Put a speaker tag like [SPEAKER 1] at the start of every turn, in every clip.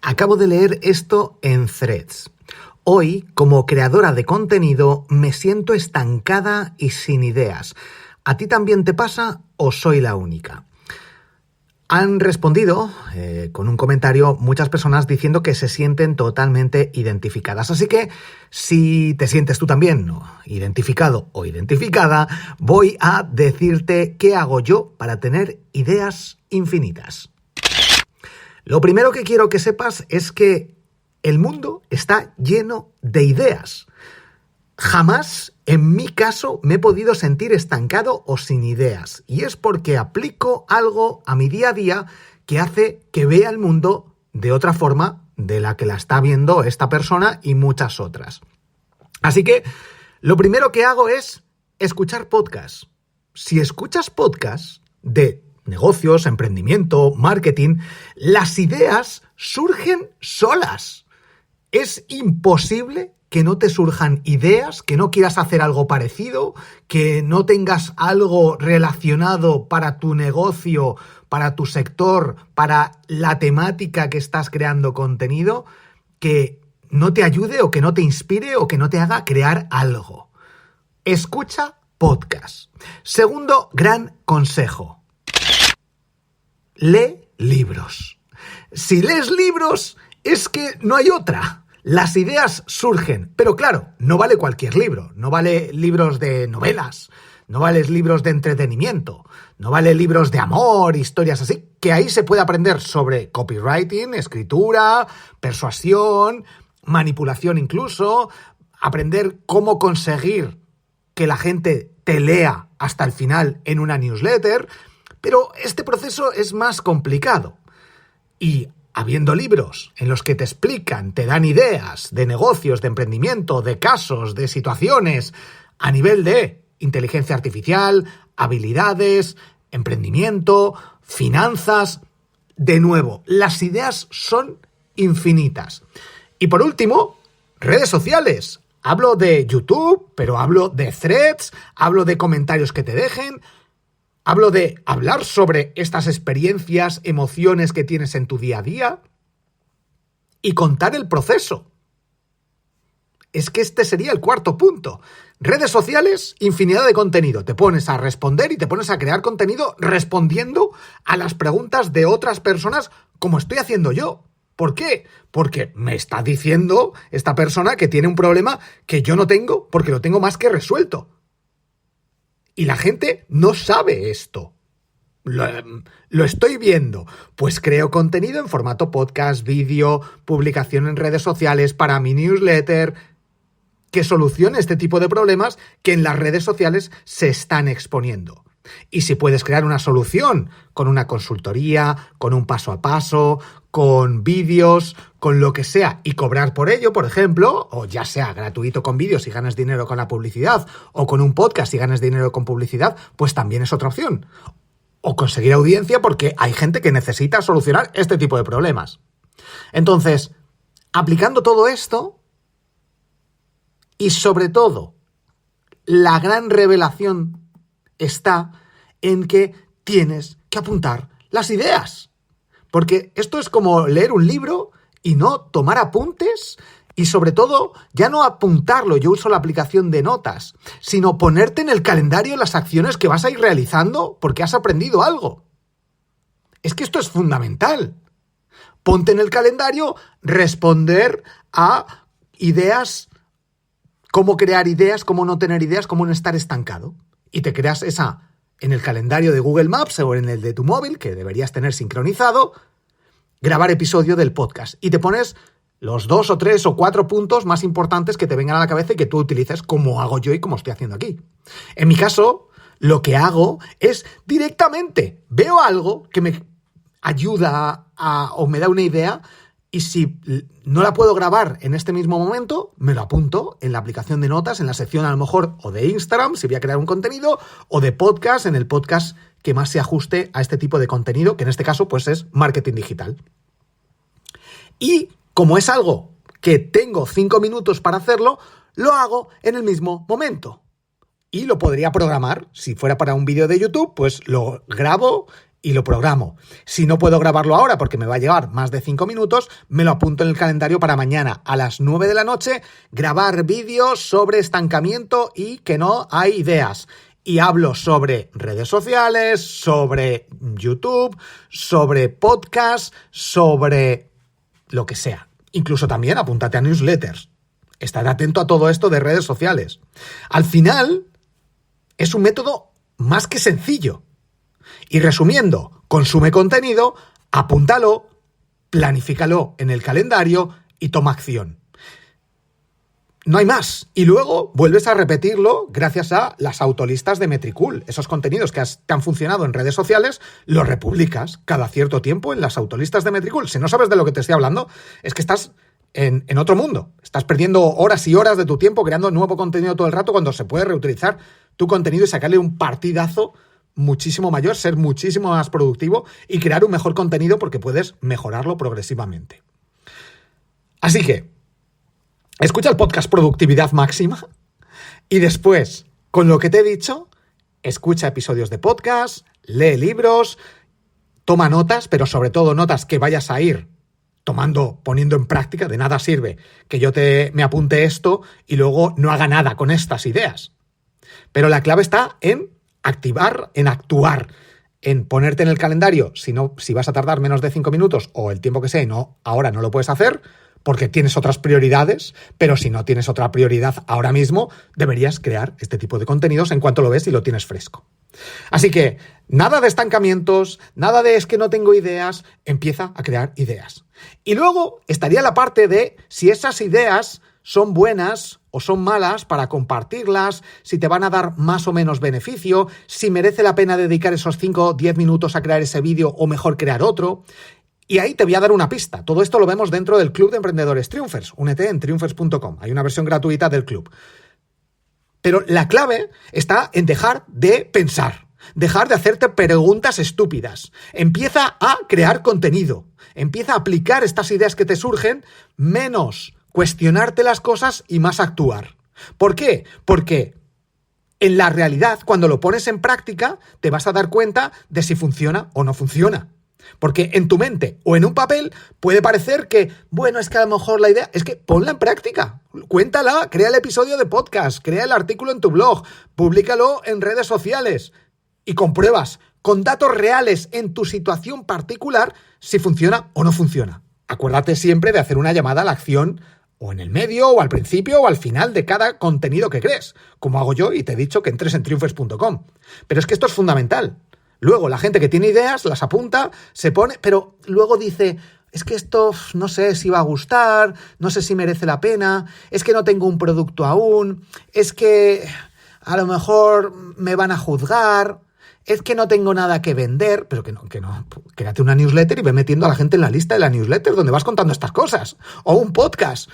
[SPEAKER 1] Acabo de leer esto en Threads. Hoy, como creadora de contenido, me siento estancada y sin ideas. ¿A ti también te pasa o soy la única? Han respondido con un comentario muchas personas diciendo que se sienten totalmente identificadas. Así que, si te sientes tú también identificado o identificada, voy a decirte qué hago yo para tener ideas infinitas. Lo primero que quiero que sepas es que el mundo está lleno de ideas. Jamás, en mi caso, me he podido sentir estancado o sin ideas. Y es porque aplico algo a mi día a día que hace que vea el mundo de otra forma de la que la está viendo esta persona y muchas otras. Así que lo primero que hago es escuchar podcasts. Si escuchas podcasts de negocios, emprendimiento, marketing, las ideas surgen solas. Es imposible que no te surjan ideas, que no quieras hacer algo parecido, que no tengas algo relacionado para tu negocio, para tu sector, para la temática que estás creando contenido, que no te ayude o que no te inspire o que no te haga crear algo. Escucha podcast. Segundo gran consejo. Lee libros. Si lees libros, es que no hay otra. Las ideas surgen, pero claro, no vale cualquier libro, no vale libros de novelas, no vale libros de entretenimiento, no vale libros de amor, historias así, que ahí se puede aprender sobre copywriting, escritura, persuasión, manipulación incluso, aprender cómo conseguir que la gente te lea hasta el final en una newsletter, pero este proceso es más complicado. Y habiendo libros en los que te explican, te dan ideas de negocios, de emprendimiento, de casos, de situaciones a nivel de inteligencia artificial, habilidades, emprendimiento, finanzas, de nuevo, las ideas son infinitas. Y por último, redes sociales. Hablo de YouTube, pero hablo de Threads, hablo de comentarios que te dejen. Hablo de hablar sobre estas experiencias, emociones que tienes en tu día a día y contar el proceso. Es que este sería el cuarto punto. Redes sociales, infinidad de contenido. Te pones a responder y te pones a crear contenido respondiendo a las preguntas de otras personas como estoy haciendo yo. ¿Por qué? Porque me está diciendo esta persona que tiene un problema que yo no tengo porque lo tengo más que resuelto. Y la gente no sabe esto. Lo estoy viendo. Pues creo contenido en formato podcast, vídeo, publicación en redes sociales para mi newsletter, que solucione este tipo de problemas que en las redes sociales se están exponiendo. Y si puedes crear una solución con una consultoría, con un paso a paso, con vídeos, con lo que sea, y cobrar por ello, por ejemplo, o ya sea gratuito con vídeos y ganas dinero con la publicidad, o con un podcast y ganas dinero con publicidad, pues también es otra opción. O conseguir audiencia porque hay gente que necesita solucionar este tipo de problemas. Entonces, aplicando todo esto, y sobre todo, la gran revelación está en que tienes que apuntar las ideas. Porque esto es como leer un libro y no tomar apuntes y sobre todo ya no apuntarlo, yo uso la aplicación de notas, sino ponerte en el calendario las acciones que vas a ir realizando porque has aprendido algo. Es que esto es fundamental. Ponte en el calendario responder a ideas, cómo crear ideas, cómo no tener ideas, cómo no estar estancado. Y te creas esa en el calendario de Google Maps o en el de tu móvil, que deberías tener sincronizado, grabar episodio del podcast. Y te pones los 2 o 3 o 4 puntos más importantes que te vengan a la cabeza y que tú utilices como hago yo y como estoy haciendo aquí. En mi caso, lo que hago es directamente, veo algo que me ayuda o me da una idea. Y si no la puedo grabar en este mismo momento, me lo apunto en la aplicación de notas, en la sección a lo mejor o de Instagram, si voy a crear un contenido, o de podcast, en el podcast que más se ajuste a este tipo de contenido, que en este caso pues es marketing digital. Y como es algo que tengo 5 minutos para hacerlo, lo hago en el mismo momento. Y lo podría programar, si fuera para un vídeo de YouTube, pues lo grabo y lo programo. Si no puedo grabarlo ahora porque me va a llevar más de 5 minutos, me lo apunto en el calendario para mañana a las 9 de la noche, grabar vídeos sobre estancamiento y que no hay ideas. Y hablo sobre redes sociales, sobre YouTube, sobre podcast, sobre lo que sea. Incluso también apúntate a newsletters. Estar atento a todo esto de redes sociales. Al final, es un método más que sencillo. Y resumiendo, consume contenido, apúntalo, planifícalo en el calendario y toma acción. No hay más. Y luego vuelves a repetirlo gracias a las autolistas de Metricool. Esos contenidos que te han funcionado en redes sociales, los republicas cada cierto tiempo en las autolistas de Metricool. Si no sabes de lo que te estoy hablando, es que estás en otro mundo. Estás perdiendo horas y horas de tu tiempo creando nuevo contenido todo el rato cuando se puede reutilizar tu contenido y sacarle un partidazo muchísimo mayor, ser muchísimo más productivo y crear un mejor contenido porque puedes mejorarlo progresivamente. Así que, escucha el podcast Productividad Máxima y después, con lo que te he dicho, escucha episodios de podcast, lee libros, toma notas, pero sobre todo notas que vayas a ir poniendo en práctica. De nada sirve que yo me apunte esto y luego no haga nada con estas ideas. Pero la clave está en activar, en actuar, en ponerte en el calendario. Si vas a tardar menos de 5 minutos o el tiempo que sea y ahora no lo puedes hacer porque tienes otras prioridades, pero si no tienes otra prioridad ahora mismo, deberías crear este tipo de contenidos en cuanto lo ves y lo tienes fresco. Así que nada de estancamientos, nada de es que no tengo ideas, empieza a crear ideas. Y luego estaría la parte de si esas ideas son buenas o son malas para compartirlas, si te van a dar más o menos beneficio, si merece la pena dedicar esos 5 o 10 minutos a crear ese vídeo o mejor crear otro. Y ahí te voy a dar una pista. Todo esto lo vemos dentro del Club de Emprendedores Triunfers. Únete en triunfers.com. Hay una versión gratuita del club. Pero la clave está en dejar de pensar, dejar de hacerte preguntas estúpidas. Empieza a crear contenido. Empieza a aplicar estas ideas que te surgen, menos cuestionarte las cosas y más actuar. ¿Por qué? Porque en la realidad, cuando lo pones en práctica, te vas a dar cuenta de si funciona o no funciona. Porque en tu mente o en un papel puede parecer que, bueno, es que a lo mejor la idea es que ponla en práctica, cuéntala, crea el episodio de podcast, crea el artículo en tu blog, públicalo en redes sociales y compruebas con datos reales en tu situación particular si funciona o no funciona. Acuérdate siempre de hacer una llamada a la acción o en el medio, o al principio, o al final de cada contenido que crees, como hago yo y te he dicho que entres en triunfers.com. Pero es que esto es fundamental. Luego, la gente que tiene ideas, las apunta, se pone, pero luego dice, es que esto no sé si va a gustar, no sé si merece la pena, es que no tengo un producto aún, es que a lo mejor me van a juzgar, es que no tengo nada que vender, pero que no, créate una newsletter y ve metiendo a la gente en la lista de la newsletter donde vas contando estas cosas, o un podcast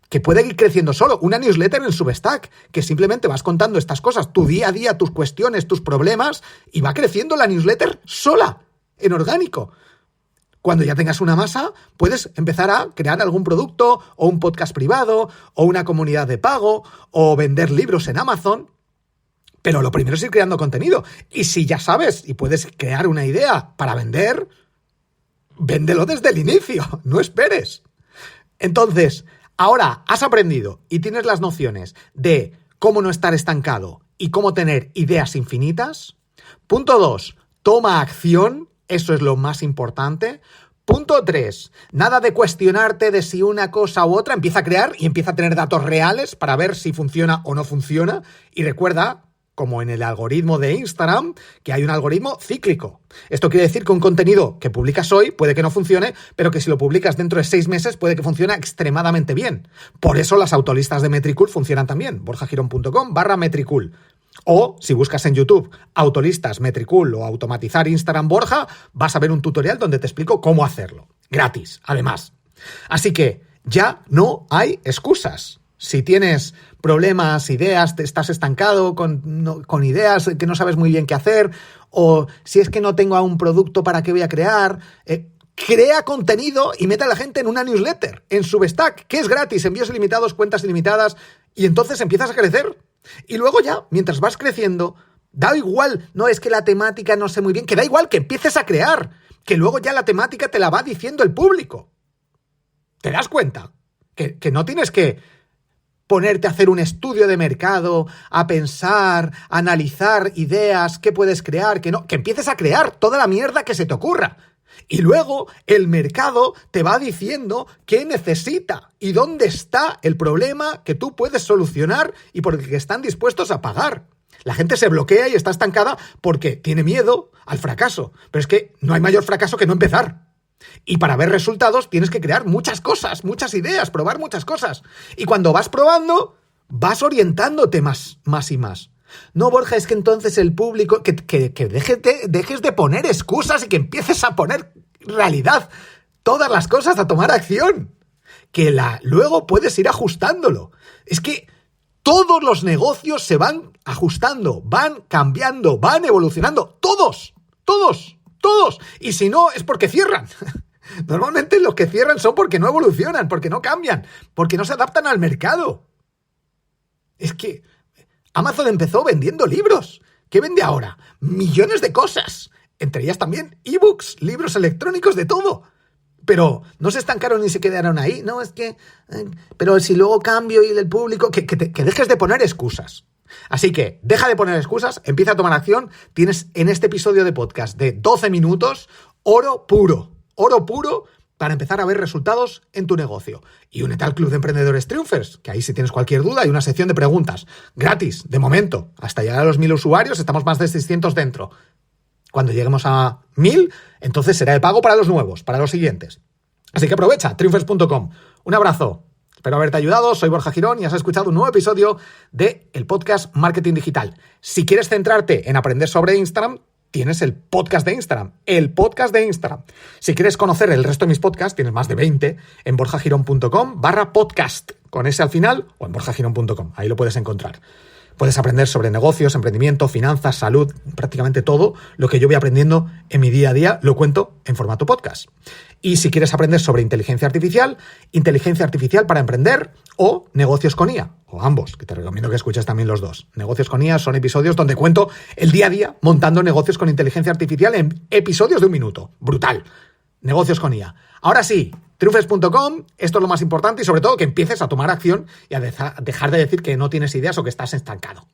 [SPEAKER 1] que puede ir creciendo solo, una newsletter en Substack, que simplemente vas contando estas cosas, tu día a día, tus cuestiones, tus problemas, y va creciendo la newsletter sola, en orgánico. Cuando ya tengas una masa, puedes empezar a crear algún producto, o un podcast privado, o una comunidad de pago, o vender libros en Amazon. Pero lo primero es ir creando contenido. Y si ya sabes y puedes crear una idea para vender, véndelo desde el inicio, no esperes. Entonces, ahora has aprendido y tienes las nociones de cómo no estar estancado y cómo tener ideas infinitas. Punto 2, toma acción, eso es lo más importante. Punto 3, nada de cuestionarte de si una cosa u otra, empieza a crear y empieza a tener datos reales para ver si funciona o no funciona. Y recuerda, como en el algoritmo de Instagram, que hay un algoritmo cíclico. Esto quiere decir que un contenido que publicas hoy puede que no funcione, pero que si lo publicas dentro de 6 meses puede que funcione extremadamente bien. Por eso las autolistas de Metricool funcionan también. borjagirón.com/Metricool. O si buscas en YouTube autolistas Metricool o automatizar Instagram Borja, vas a ver un tutorial donde te explico cómo hacerlo. Gratis, además. Así que ya no hay excusas. Si tienes problemas, ideas, te estás estancado con ideas que no sabes muy bien qué hacer, o si es que no tengo aún producto, ¿para qué voy a crear? Crea contenido y mete a la gente en una newsletter, en Substack, que es gratis, envíos ilimitados, cuentas ilimitadas, y entonces empiezas a crecer. Y luego ya, mientras vas creciendo, Da igual, no es que la temática no sé muy bien, que da igual que empieces a crear, que luego ya la temática te la va diciendo el público. ¿Te das cuenta? Que no tienes que ponerte a hacer un estudio de mercado, a pensar, a analizar ideas, qué puedes crear, que no, que empieces a crear toda la mierda que se te ocurra. Y luego el mercado te va diciendo qué necesita y dónde está el problema que tú puedes solucionar y por el que están dispuestos a pagar. La gente se bloquea y está estancada porque tiene miedo al fracaso. Pero es que no hay mayor fracaso que no empezar. Y para ver resultados tienes que crear muchas cosas, muchas ideas, probar muchas cosas. Y cuando vas probando, vas orientándote más y más. No, Borja, es que entonces el público... Que dejes de poner excusas y que empieces a poner realidad todas las cosas, a tomar acción. Luego puedes ir ajustándolo. Es que todos los negocios se van ajustando, van cambiando, van evolucionando. Todos. Y si no, es porque cierran. Normalmente los que cierran son porque no evolucionan, porque no cambian, porque no se adaptan al mercado. Es que Amazon empezó vendiendo libros. ¿Qué vende ahora? Millones de cosas. Entre ellas también ebooks, libros electrónicos, de todo. Pero no se estancaron ni se quedaron ahí. No, es que... pero si luego cambio y el público... Que dejes de poner excusas. Así que deja de poner excusas, empieza a tomar acción. Tienes en este episodio de podcast de 12 minutos oro puro para empezar a ver resultados en tu negocio. Y únete al Club de Emprendedores Triunfers, que ahí si tienes cualquier duda hay una sección de preguntas gratis, de momento. Hasta llegar a los 1000 usuarios estamos más de 600 dentro. Cuando lleguemos a 1000, entonces será de pago para los nuevos, para los siguientes. Así que aprovecha, triunfers.com. Un abrazo. Espero haberte ayudado, soy Borja Girón y has escuchado un nuevo episodio de el podcast Marketing Digital. Si quieres centrarte en aprender sobre Instagram, tienes el podcast de Instagram. Si quieres conocer el resto de mis podcasts, tienes más de 20 en borjagirón.com/podcast, con ese al final, o en borjagirón.com, ahí lo puedes encontrar. Puedes aprender sobre negocios, emprendimiento, finanzas, salud, prácticamente todo lo que yo voy aprendiendo en mi día a día lo cuento en formato podcast. Y si quieres aprender sobre inteligencia artificial para emprender o negocios con IA, o ambos, que te recomiendo que escuches también los dos. Negocios con IA son episodios donde cuento el día a día montando negocios con inteligencia artificial en episodios de 1 minuto. Brutal. Negocios con IA. Ahora sí, triunfers.com, esto es lo más importante y sobre todo que empieces a tomar acción y a dejar de decir que no tienes ideas o que estás estancado.